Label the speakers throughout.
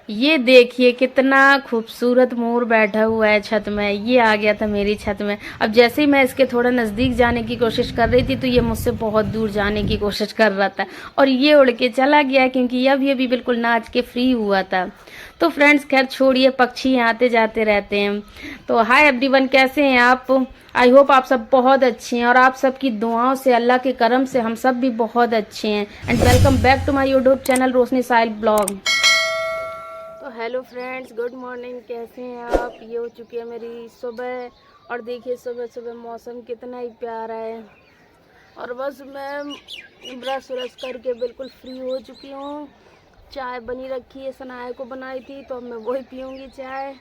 Speaker 1: ये देखिए कितना खूबसूरत मोर बैठा हुआ है छत में। ये आ गया था मेरी छत में। अब जैसे ही मैं इसके थोड़ा नज़दीक जाने की कोशिश कर रही थी तो ये मुझसे बहुत दूर जाने की कोशिश कर रहा था और ये उड़ के चला गया, क्योंकि अब ये भी बिल्कुल नाच के फ्री हुआ था। तो फ्रेंड्स खैर छोड़िए, पक्षी आते जाते रहते हैं। तो हाय एवरीवन, कैसे हैं आप? आई होप आप सब बहुत अच्छे हैं और आप सबकी दुआओं से, अल्लाह के करम से हम सब भी बहुत अच्छे हैं। And welcome back to my YouTube channel Roshni Sahil blog. तो hello friends, good morning हैं आप? ये हो चुकी है मेरी सुबह और देखिए सुबह सुबह मौसम कितना ही प्यारा है। और बस मैं ब्रश व्रश करके बिल्कुल फ्री हो चुकी हूँ। चाय बनी रखी है, सनाया को बनाई थी तो अब मैं वही पीऊँगी चाय।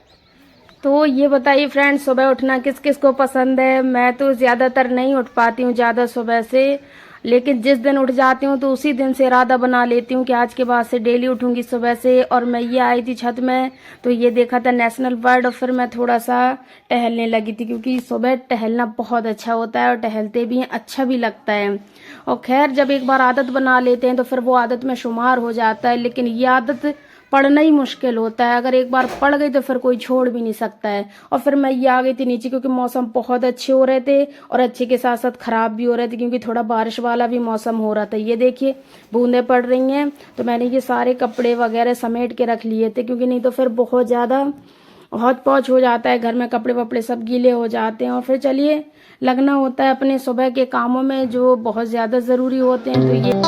Speaker 1: तो ये बताइए फ्रेंड्स, सुबह उठना किस किस को पसंद है? मैं तो ज़्यादातर नहीं उठ पाती हूँ ज़्यादा सुबह से, लेकिन जिस दिन उठ जाती हूँ तो उसी दिन से इरादा बना लेती हूँ कि आज के बाद से डेली उठूँगी सुबह से। और मैं ये आई थी छत में तो ये देखा था नेशनल बर्ड और फिर मैं थोड़ा सा टहलने लगी थी, क्योंकि सुबह टहलना बहुत अच्छा होता है और टहलते भी हैं, अच्छा भी लगता है। और खैर जब एक बार आदत बना लेते हैं तो फिर वो आदत में शुमार हो जाता है, लेकिन ये आदत पढ़ना ही मुश्किल होता है। अगर एक बार पड़ गई तो फिर कोई छोड़ भी नहीं सकता है। और फिर मैं ये आ गई थी नीचे, क्योंकि मौसम बहुत अच्छे हो रहे थे और अच्छे के साथ साथ खराब भी हो रहे थे, क्योंकि थोड़ा बारिश वाला भी मौसम हो रहा था। ये देखिए बूंदें पड़ रही हैं, तो मैंने ये सारे कपड़े वगैरह समेट के रख लिए थे, क्योंकि नहीं तो फिर बहुत ज़्यादा हौच पौच हो जाता है घर में, कपड़े वपड़े सब गीले हो जाते हैं। और फिर चलिए लगना होता है अपने सुबह के कामों में जो बहुत ज़्यादा ज़रूरी होते हैं। तो ये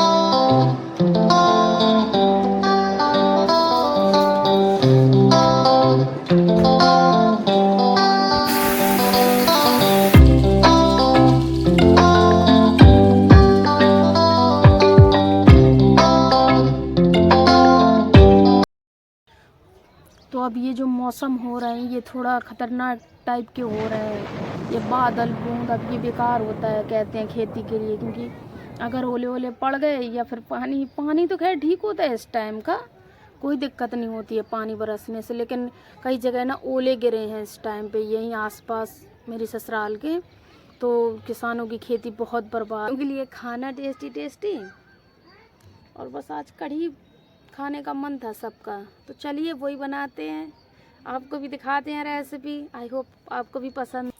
Speaker 1: तो अब ये जो मौसम हो रहा है ये थोड़ा खतरनाक टाइप के हो रहे हैं। ये बादल बूंद अब ये बेकार होता है कहते हैं खेती के लिए, क्योंकि अगर ओले ओले पड़ गए या फिर पानी पानी तो खैर ठीक होता है इस टाइम का, कोई दिक्कत नहीं होती है पानी बरसने से। लेकिन कई जगह ना ओले गिरे हैं इस टाइम पे यहीं आसपास मेरे ससुराल के, तो किसानों की खेती बहुत बर्बाद। उनके लिए खाना टेस्टी टेस्टी और बस आज कढ़ी खाने का मन था सबका, तो चलिए वही बनाते हैं, आपको भी दिखाते हैं रेसिपी। आई होप आपको भी पसंद।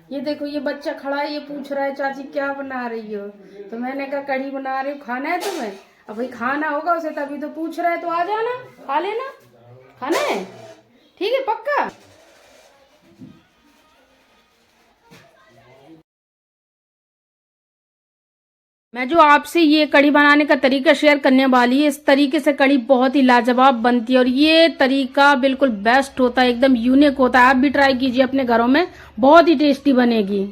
Speaker 1: ये देखो ये बच्चा खड़ा है, ये पूछ रहा है चाची क्या बना रही हो, तो मैंने कहा कढ़ी बना रही हूँ, खाना है तुम्हें? अब भाई खाना होगा उसे तभी तो पूछ रहा है, तो आ जाना खा लेना। खाना है? ठीक है पक्का। मैं जो आपसे ये कढ़ी बनाने का तरीका शेयर करने वाली है, इस तरीके से कढ़ी बहुत ही लाजवाब बनती है और ये तरीका बिल्कुल बेस्ट होता है, एकदम यूनिक होता है। आप भी ट्राई कीजिए अपने घरों में, बहुत ही टेस्टी बनेगी।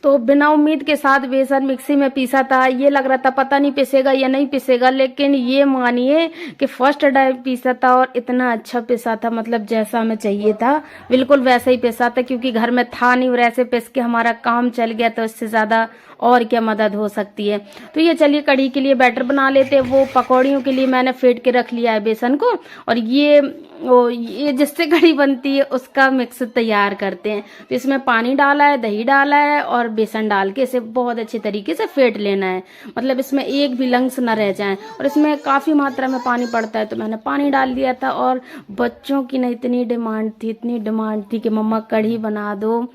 Speaker 1: तो बिना उम्मीद के साथ बेसन मिक्सी में पीसा था। ये लग रहा था पता नहीं पिसेगा या नहीं पिसेगा, लेकिन ये मानिए कि फर्स्ट टाइम पीसा था और इतना अच्छा पिसा था, मतलब जैसा हमें चाहिए था बिल्कुल वैसा ही पिसा था, क्योंकि घर में था नहीं और ऐसे पिस के हमारा काम चल गया, तो इससे ज़्यादा और क्या मदद हो सकती है। तो ये चलिए कढ़ी के लिए बैटर बना लेते हैं। वो पकौड़ियों के लिए मैंने फेंट के रख लिया है बेसन को, और ये जिससे कढ़ी बनती है उसका मिक्स तैयार करते हैं। तो इसमें पानी डाला है, दही डाला है और बेसन डाल के इसे बहुत अच्छे तरीके से फेंट लेना है, मतलब इसमें एक भी लंग्स न रह जाए। और इसमें काफ़ी मात्रा में पानी पड़ता है, तो मैंने पानी डाल दिया था। और बच्चों की ना इतनी डिमांड थी कि मम्मा कढ़ी बना दो।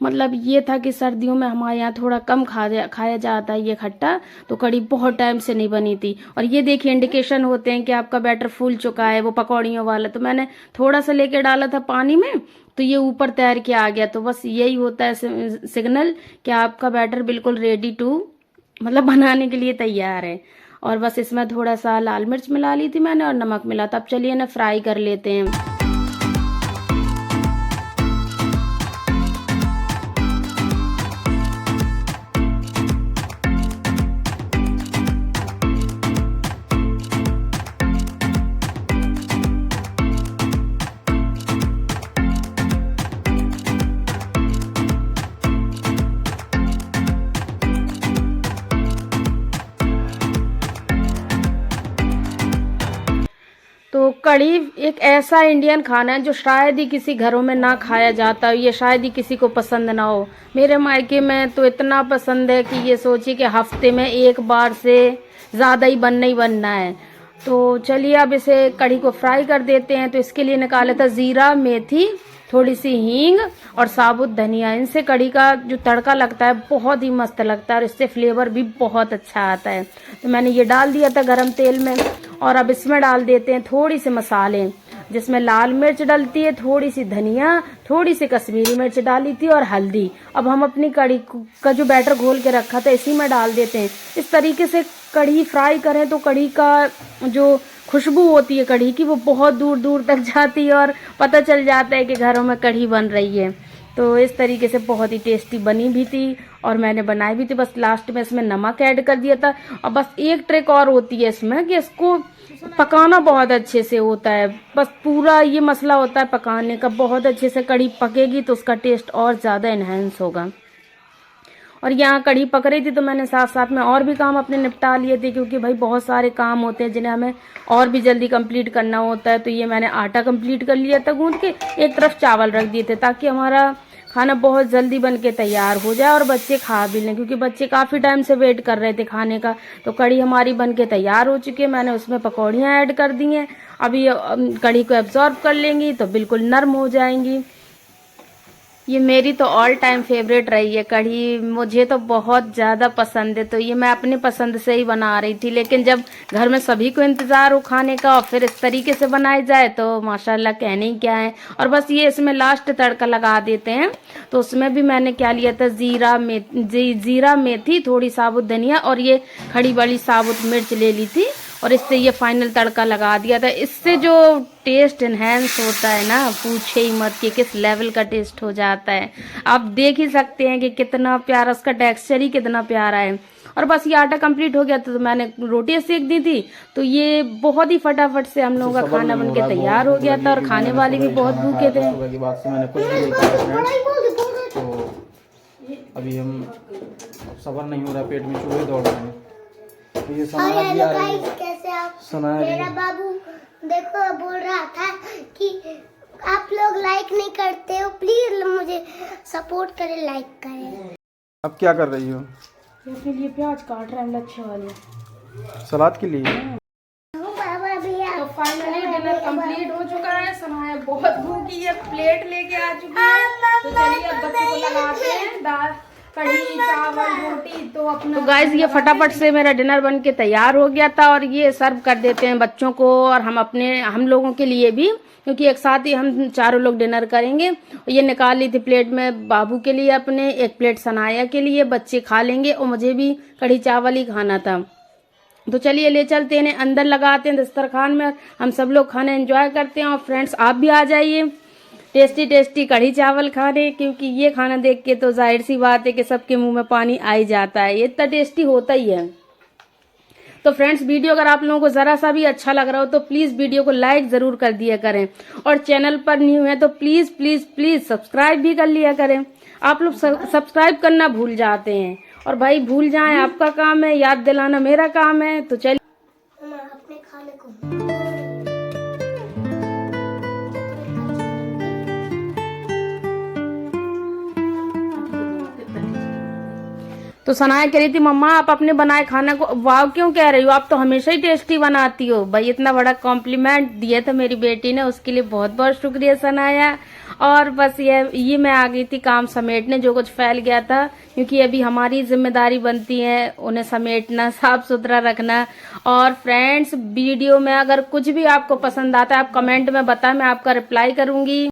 Speaker 1: मतलब ये था कि सर्दियों में हमारे यहाँ थोड़ा कम खाया जाता है ये खट्टा, तो कढ़ी बहुत टाइम से नहीं बनी थी। और ये देखिए इंडिकेशन होते हैं कि आपका बैटर फूल चुका है, वो पकौड़ियों वाला। तो मैंने थोड़ा सा लेके डाला था पानी में, तो ये ऊपर तैर के आ गया। तो बस यही होता है सिग्नल कि आपका बैटर बिल्कुल रेडी टू, मतलब बनाने के लिए तैयार है। और बस इसमें थोड़ा सा लाल मिर्च मिला ली थी मैंने और नमक मिला था। अब चलिए ना फ्राई कर लेते हैं। तो कढ़ी एक ऐसा इंडियन खाना है जो शायद ही किसी घरों में ना खाया जाता हो, ये शायद ही किसी को पसंद ना हो। मेरे मायके में तो इतना पसंद है कि ये सोचिए कि हफ्ते में एक बार से ज़्यादा ही बनना है। तो चलिए अब इसे कढ़ी को फ्राई कर देते हैं। तो इसके लिए निकाला था जीरा, मेथी, थोड़ी सी हींग और साबुत धनिया। इनसे कढ़ी का जो तड़का लगता है बहुत ही मस्त लगता है और इससे फ्लेवर भी बहुत अच्छा आता है। तो मैंने ये डाल दिया था गरम तेल में। और अब इसमें डाल देते हैं थोड़ी से मसाले, जिसमें लाल मिर्च डलती है, थोड़ी सी धनिया, थोड़ी सी कश्मीरी मिर्च डाली थी और हल्दी। अब हम अपनी कढ़ी का जो बैटर घोल के रखा था इसी में डाल देते हैं। इस तरीके से कढ़ी फ्राई करें तो कढ़ी का जो खुशबू होती है कढ़ी की वो बहुत दूर दूर तक जाती है और पता चल जाता है कि घरों में कढ़ी बन रही है। तो इस तरीके से बहुत ही टेस्टी बनी भी थी और मैंने बनाई भी थी। बस लास्ट में इसमें नमक ऐड कर दिया था। और बस एक ट्रिक और होती है इसमें कि इसको पकाना बहुत अच्छे से होता है। बस पूरा ये मसला होता है पकाने का। बहुत अच्छे से कढ़ी पकेगी तो उसका टेस्ट और ज़्यादा इन्हेंस होगा। और यहाँ कढ़ी पक रही थी तो मैंने साथ साथ में और भी काम अपने निपटा लिए थे, क्योंकि भाई बहुत सारे काम होते हैं जिन्हें हमें और भी जल्दी कंप्लीट करना होता है। तो ये मैंने आटा कंप्लीट कर लिया था गूंद के, एक तरफ चावल रख दिए थे ताकि हमारा खाना बहुत जल्दी बन के तैयार हो जाए और बच्चे खा भी लें, क्योंकि बच्चे काफ़ी टाइम से वेट कर रहे थे खाने का। तो कढ़ी हमारी बन के तैयार हो चुकी है। मैंने उसमें पकौड़ियाँ ऐड कर दी हैं। अभी कढ़ी को एब्जॉर्ब कर लेंगी तो बिल्कुल नरम हो जाएंगी। ये मेरी तो ऑल टाइम फेवरेट रही है कढ़ी, मुझे तो बहुत ज़्यादा पसंद है। तो ये मैं अपनी पसंद से ही बना रही थी, लेकिन जब घर में सभी को इंतज़ार हो खाने का और फिर इस तरीके से बनाई जाए तो माशाल्लाह कहने ही क्या है। और बस ये इसमें लास्ट तड़का लगा देते हैं। तो उसमें भी मैंने क्या लिया था, जीरा, मेथी, थोड़ी साबुत धनिया और ये खड़ी वाली साबुत मिर्च ले ली थी और इससे ये फाइनल तड़का लगा दिया था। इससे जो टेस्ट इन्हेंस होता है ना, पूछे ही मत कि किस लेवल का टेस्ट हो जाता है। आप देख ही सकते हैं कि कितना प्यारा, उसका टेक्सचर ही कितना प्यारा है। और बस ये आटा कंप्लीट हो गया तो मैंने रोटियां सेक दी थी। तो ये बहुत ही फटाफट से हम लोगों का खाना बन के तैयार हो गया था और खाने वाले भी बहुत भूखे थे।
Speaker 2: अभी हम सबर नहीं हो रहा, पेट में चूहे दौड़ रहे हैं। तो ये सनाया
Speaker 3: कैसे आप मेरा बाबू देखो बोल रहा था कि आप लोग लाइक नहीं करते हो, प्लीज मुझे सपोर्ट करें, लाइक करें।
Speaker 2: अब क्या कर रही हो?
Speaker 1: अपने लिए प्याज काट रहे हैं लच्छे वाले
Speaker 2: सलाद के लिए।
Speaker 3: बाबा भैया
Speaker 1: तो फाइनली डिनर कंप्लीट हो चुका है। सनाया बहुत भूखी है, प्लेट लेके आ चुकी है। तो चलिए अब बच्चों को लगाते हैं दाल, कढ़ी, चावल, रोटी। तो गाइस ये फटाफट से मेरा डिनर बन के तैयार हो गया था और ये सर्व कर देते हैं बच्चों को और हम लोगों के लिए भी, क्योंकि एक साथ ही हम चारों लोग डिनर करेंगे। ये निकाल ली थी प्लेट में बाबू के लिए अपने, एक प्लेट सनाया के लिए, बच्चे खा लेंगे और मुझे भी कढ़ी चावल ही खाना था। तो चलिए ले चलते हैं, अंदर लगाते हैं दस्तरखान में, हम सब लोग खाना एंजॉय करते हैं। और फ्रेंड्स आप भी आ जाइए टेस्टी टेस्टी कढ़ी चावल खाने, क्योंकि ये खाना देख के तो जाहिर सी बात है कि सबके मुंह में पानी आ ही जाता है, ये इतना टेस्टी होता ही है। तो फ्रेंड्स वीडियो अगर आप लोगों को ज़रा सा भी अच्छा लग रहा हो तो प्लीज़ वीडियो को लाइक ज़रूर कर दिया करें और चैनल पर न्यू है तो प्लीज़ प्लीज़ प्लीज़ सब्सक्राइब भी कर लिया करें। आप लोग सब्सक्राइब करना भूल जाते हैं और भाई भूल जाएं आपका काम है, याद दिलाना मेरा काम है। तो चलिए
Speaker 3: अपने खाने को
Speaker 1: तो सनाया कह रही थी मम्मा आप अपने बनाए खाना को वाव क्यों कह रही हो, आप तो हमेशा ही टेस्टी बनाती हो। भाई इतना बड़ा कॉम्प्लीमेंट दिया था मेरी बेटी ने, उसके लिए बहुत बहुत शुक्रिया सनाया। और बस ये मैं आ गई थी काम समेटने, जो कुछ फैल गया था, क्योंकि अभी हमारी जिम्मेदारी बनती है उन्हें समेटना, साफ सुथरा रखना। और फ्रेंड्स वीडियो में अगर कुछ भी आपको पसंद आता है आप कमेंट में बताएं, मैं आपका रिप्लाई करूंगी।